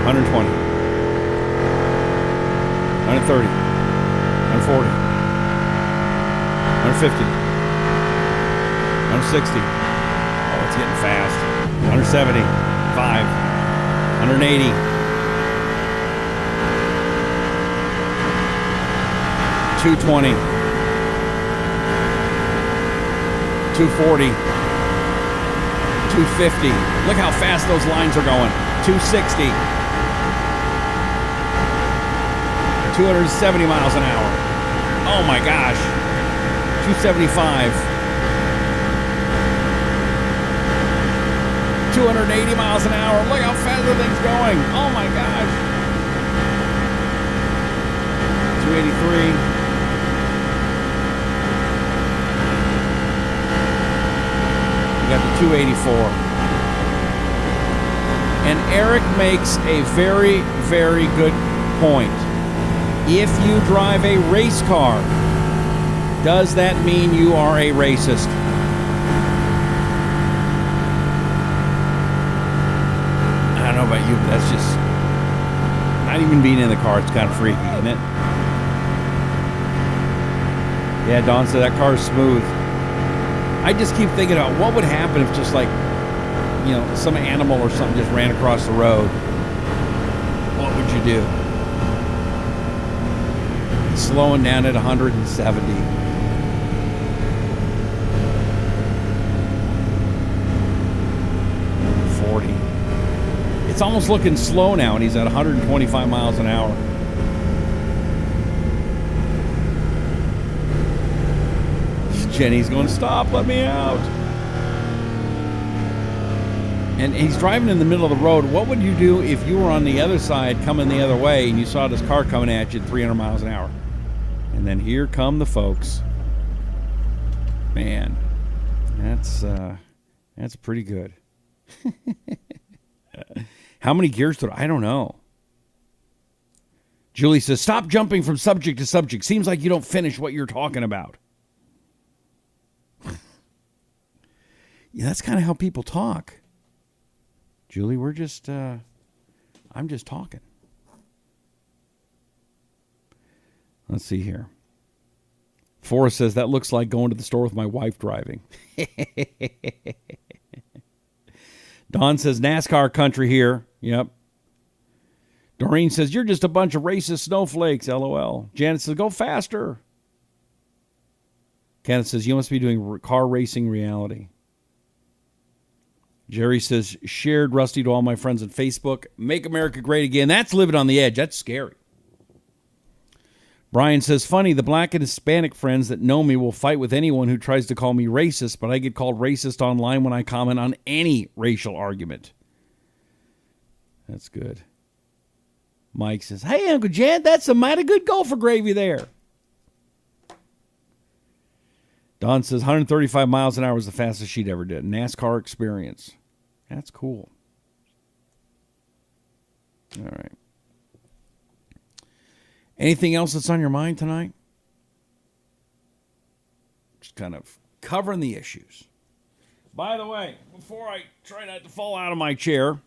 120, 130, 140, 150, 160. Oh, it's getting fast. 175, 180. 220, 240, 250. Look how fast those lines are going. 260, 270 miles an hour. Oh my gosh. 275, 280 miles an hour. Look how fast the thing's going. Oh my gosh. 283. Got the 284. And Eric makes a very, very good point. If you drive a race car, does that mean you are a racist? I don't know about you, but that's just, not even being in the car, it's kind of freaky, isn't it? Yeah, Don said that car is smooth. I just keep thinking about what would happen if just like, you know, some animal or something just ran across the road. What would you do? Slowing down at 170. It's almost looking slow now, and he's at 125 miles an hour. Jenny's going, stop, let me out. And he's driving in the middle of the road. What would you do if you were on the other side coming the other way and you saw this car coming at you at 300 miles an hour? And then here come the folks. Man, that's pretty good. How many gears I don't know. Julie says, stop jumping from subject to subject. Seems like you don't finish what you're talking about. Yeah, that's kind of how people talk. Julie, we're just, I'm just talking. Let's see here. Forrest says, that looks like going to the store with my wife driving. Don says, NASCAR country here. Yep. Doreen says, you're just a bunch of racist snowflakes, LOL. Janet says, go faster. Kenneth says, you must be doing car racing reality. Jerry says, shared Rusty to all my friends on Facebook. Make America great again. That's living on the edge. That's scary. Brian says, funny, the black and Hispanic friends that know me will fight with anyone who tries to call me racist, but I get called racist online when I comment on any racial argument. That's good. Mike says, hey, Uncle Jan, that's a mighty good gopher gravy there. Don says, 135 miles an hour was the fastest she'd ever did. NASCAR experience. That's cool. All right. Anything else that's on your mind tonight? Just kind of covering the issues. By the way, before I try not to fall out of my chair,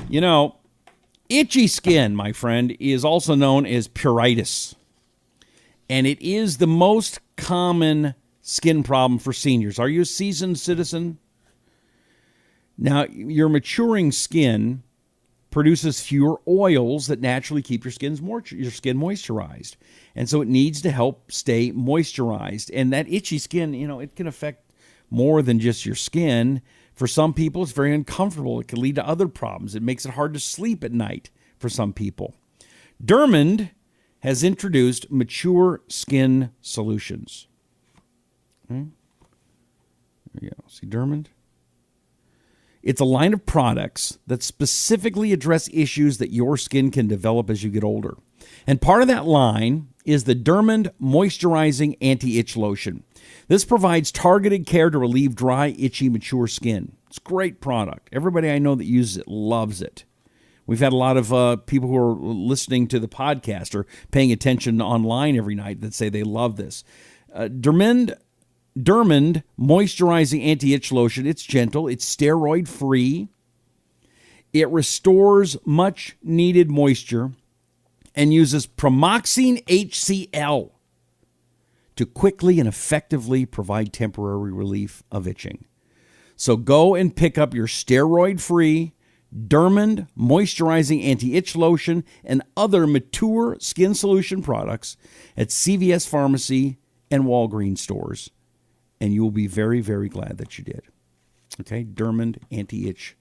you know, itchy skin, my friend, is also known as pruritus. And it is the most common skin problem for seniors. Are you a seasoned citizen? Now, your maturing skin produces fewer oils that naturally keep your skin moisturized. And so it needs to help stay moisturized. And that itchy skin, you know, it can affect more than just your skin. For some people, it's very uncomfortable. It can lead to other problems. It makes it hard to sleep at night for some people. DerMend has introduced mature skin solutions. There you go. See DerMend? It's a line of products that specifically address issues that your skin can develop as you get older. And part of that line is the DerMend Moisturizing Anti-Itch Lotion. This provides targeted care to relieve dry, itchy, mature skin. It's a great product. Everybody I know that uses it loves it. We've had a lot of people who are listening to the podcast or paying attention online every night that say they love this. DerMend Moisturizing Anti-Itch Lotion. It's gentle. It's steroid-free. It restores much-needed moisture and uses Promoxine HCl to quickly and effectively provide temporary relief of itching. So go and pick up your steroid-free DerMend Moisturizing Anti-Itch Lotion and other mature skin solution products at CVS Pharmacy and Walgreens stores. And you will be very, very glad that you did. Okay, DerMend Anti-Itch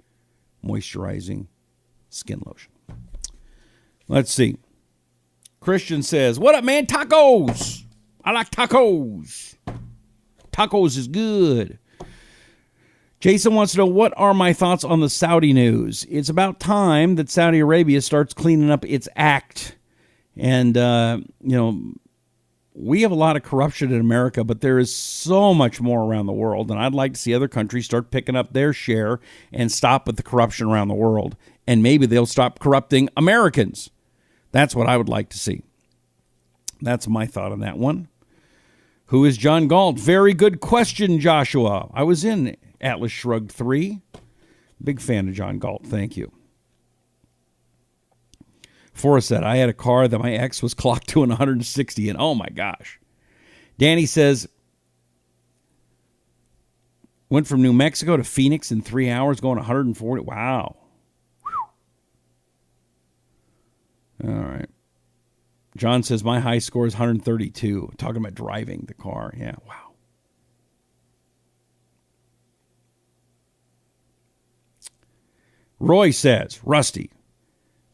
Moisturizing Skin Lotion. Let's see. Christian says, what up, man? Tacos. I like tacos. Tacos is good. Jason wants to know, what are my thoughts on the Saudi news? It's about time that Saudi Arabia starts cleaning up its act. And, we have a lot of corruption in America, but there is so much more around the world, and I'd like to see other countries start picking up their share and stop with the corruption around the world, and maybe they'll stop corrupting Americans. That's what I would like to see. That's my thought on that one. Who is John Galt? Very good question, Joshua. I was in Atlas Shrugged 3. Big fan of John Galt. Thank you. Forrest said, I had a car that my ex was clocked to 160, and oh my gosh. Danny says, went from New Mexico to Phoenix in 3 hours, going 140. Wow. Whew. All right. John says, my high score is 132. Talking about driving the car. Yeah, wow. Roy says, Rusty,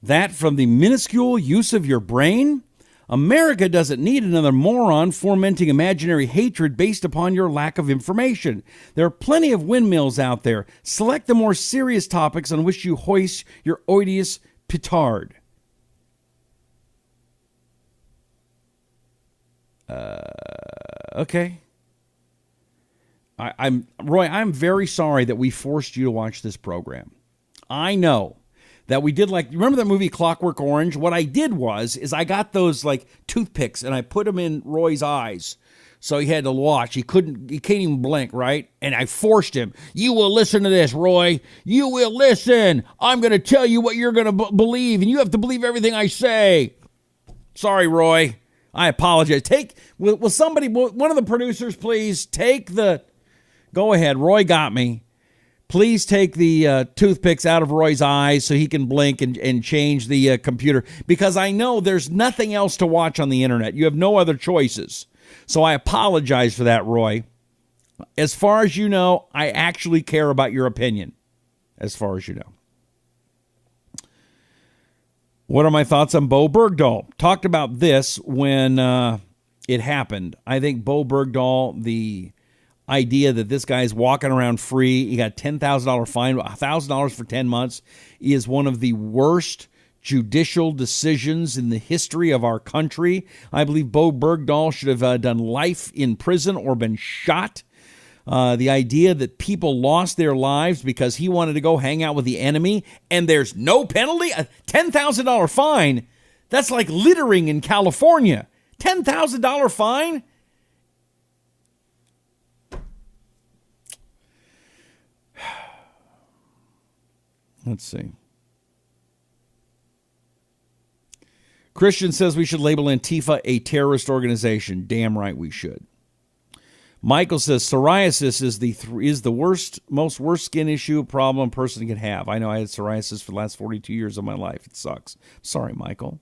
that from the minuscule use of your brain? America doesn't need another moron fomenting imaginary hatred based upon your lack of information. There are plenty of windmills out there. Select the more serious topics on which you hoist your odious petard. Okay. Roy, I'm very sorry that we forced you to watch this program. I know that we did, remember that movie Clockwork Orange? What I did is I got those toothpicks and I put them in Roy's eyes. So he had to watch. He can't even blink, right? And I forced him. You will listen to this, Roy. You will listen. I'm going to tell you what you're going to believe, and you have to believe everything I say. Sorry, Roy. I apologize. Will somebody, one of the producers, please go ahead. Roy got me. Please take the toothpicks out of Roy's eyes so he can blink and change the computer, because I know there's nothing else to watch on the internet. You have no other choices. So I apologize for that, Roy. As far as you know, I actually care about your opinion, as far as you know. What are my thoughts on Bo Bergdahl? Talked about this when it happened. I think Bo Bergdahl, the idea that this guy's walking around free, he got $10,000 fine, $1,000 for 10 months, is one of the worst judicial decisions in the history of our country. I believe Bo Bergdahl should have done life in prison or been shot. The idea that people lost their lives because he wanted to go hang out with the enemy and there's no penalty, a $10,000 fine, that's like littering in California. $10,000 fine? Let's see. Christian says we should label Antifa a terrorist organization. Damn right we should. Michael says psoriasis is the worst skin issue problem a person can have. I know I had psoriasis for the last 42 years of my life. It sucks. Sorry, Michael.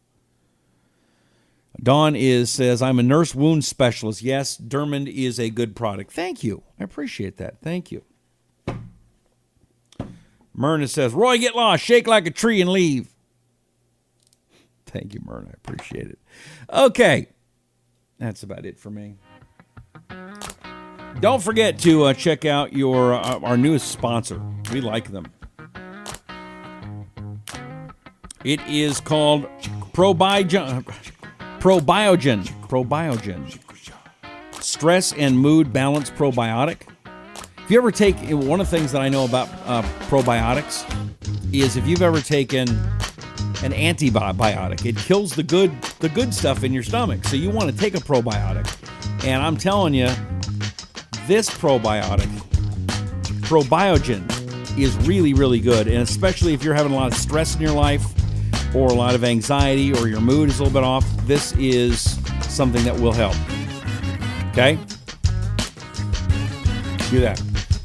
Dawn says, I'm a nurse wound specialist. Yes, DerMend is a good product. Thank you. I appreciate that. Thank you. Myrna says, Roy, get lost, shake like a tree and leave. Thank you, Myrna. I appreciate it. Okay. That's about it for me. Don't forget to check out our newest sponsor. We like them. It is called Probiogen. Stress and Mood Balance Probiotic. If you ever take, one of the things that I know about probiotics is if you've ever taken an antibiotic, it kills the good stuff in your stomach. So you want to take a probiotic. And I'm telling you, this probiotic, Probiogen, is really, really good. And especially if you're having a lot of stress in your life or a lot of anxiety or your mood is a little bit off, this is something that will help. Okay? Do that.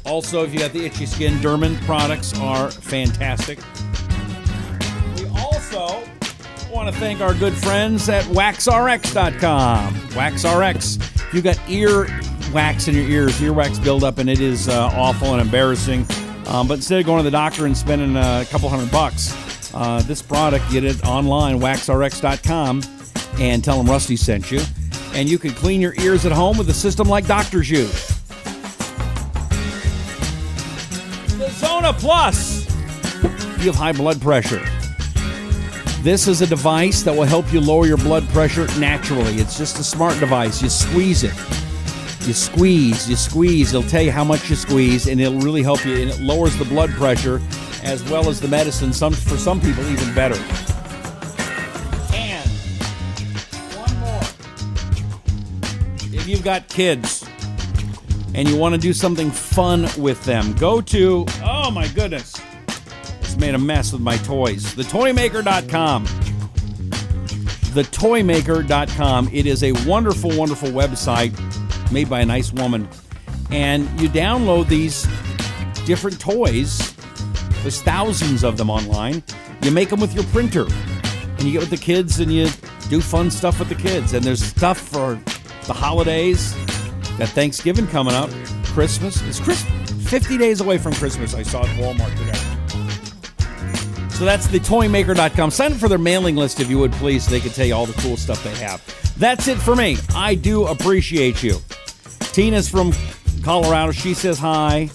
Also, if you got the itchy skin, DerMend products are fantastic. We also want to thank our good friends at waxrx.com. WaxRx. If you got ear wax in your ears, earwax buildup, and it is awful and embarrassing. But instead of going to the doctor and spending a couple $100, this product, get it online, waxrx.com, and tell them Rusty sent you. And you can clean your ears at home with a system like doctors use. The Zona Plus. If you have high blood pressure, this is a device that will help you lower your blood pressure naturally. It's just a smart device. You squeeze it. You squeeze. It'll tell you how much you squeeze, and it'll really help you. And it lowers the blood pressure as well as the medicine. For some people, even better. And one more. If you've got kids and you want to do something fun with them, go to, oh my goodness, it's made a mess with my toys. TheToymaker.com. TheToymaker.com. It is a wonderful, wonderful website made by a nice woman. And you download these different toys. There's thousands of them online. You make them with your printer. And you get with the kids and you do fun stuff with the kids. And there's stuff for the holidays. Got Thanksgiving coming up. Christmas. It's 50 days away from Christmas. I saw at Walmart today. So that's thetoymaker.com. Sign up for their mailing list if you would, please, so they can tell you all the cool stuff they have. That's it for me. I do appreciate you. Tina's from Colorado. She says hi.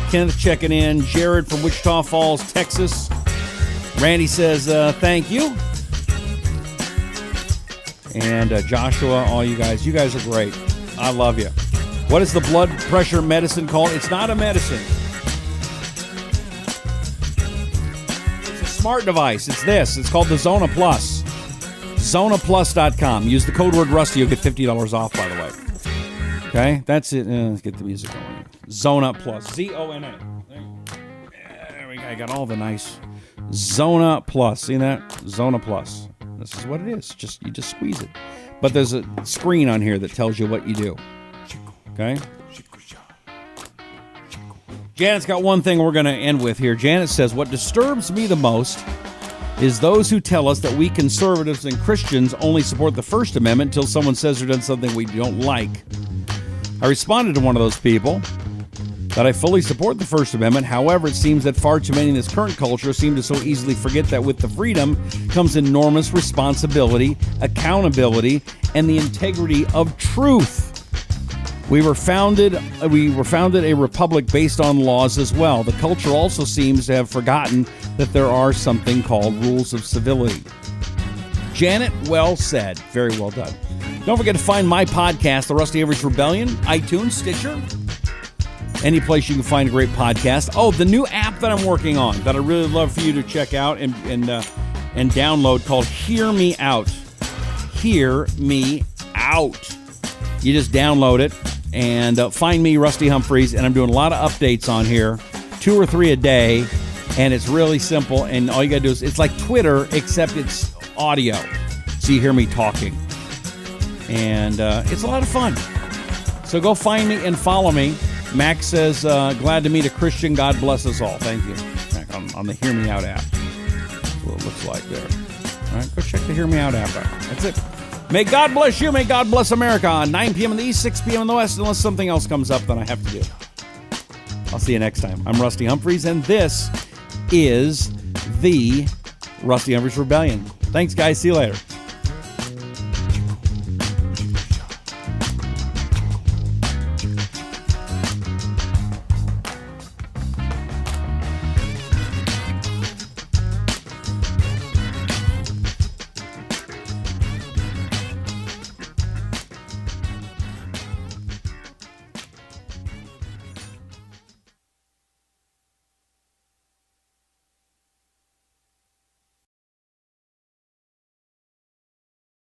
Kenneth checking in. Jared from Wichita Falls, Texas. Randy says thank you. And Joshua, all you guys are great. I love you. What is the blood pressure medicine called? It's not a medicine. It's a smart device. It's this. It's called the Zona Plus. ZonaPlus.com. Use the code word Rusty. You'll get $50 off, by the way. Okay? That's it. Let's get the music going. Zona Plus. Z-O-N-A. There we go. I got all the nice Zona Plus. See that? Zona Plus. This is what it is. You just squeeze it. But there's a screen on here that tells you what you do. Okay? Janet's got one thing we're going to end with here. Janet says, what disturbs me the most is those who tell us that we conservatives and Christians only support the First Amendment until someone says or does something we don't like. I responded to one of those people that I fully support the First Amendment. However, it seems that far too many in this current culture seem to so easily forget that with the freedom comes enormous responsibility, accountability, and the integrity of truth. We were founded a republic based on laws as well. The culture also seems to have forgotten that there are something called rules of civility. Janet, well said. Very well done. Don't forget to find my podcast, The Rusty Humphries Rebellion, iTunes, Stitcher, any place you can find a great podcast. Oh, the new app that I'm working on that I really love for you to check out and download called Hear Me Out. Hear Me Out. You just download it and find me, Rusty Humphries, and I'm doing a lot of updates on here, 2 or 3 a day, and it's really simple, and all you gotta do is, it's like Twitter, except it's audio, so you hear me talking, and it's a lot of fun. So go find me and follow me. Max says, glad to meet a Christian. God bless us all. Thank you. On the Hear Me Out app. That's what it looks like there. All right, go check the Hear Me Out app out. That's it. May God bless you. May God bless America on 9 p.m. in the East, 6 p.m. in the West, unless something else comes up that I have to do. I'll see you next time. I'm Rusty Humphries, and this is the Rusty Humphries Rebellion. Thanks, guys. See you later.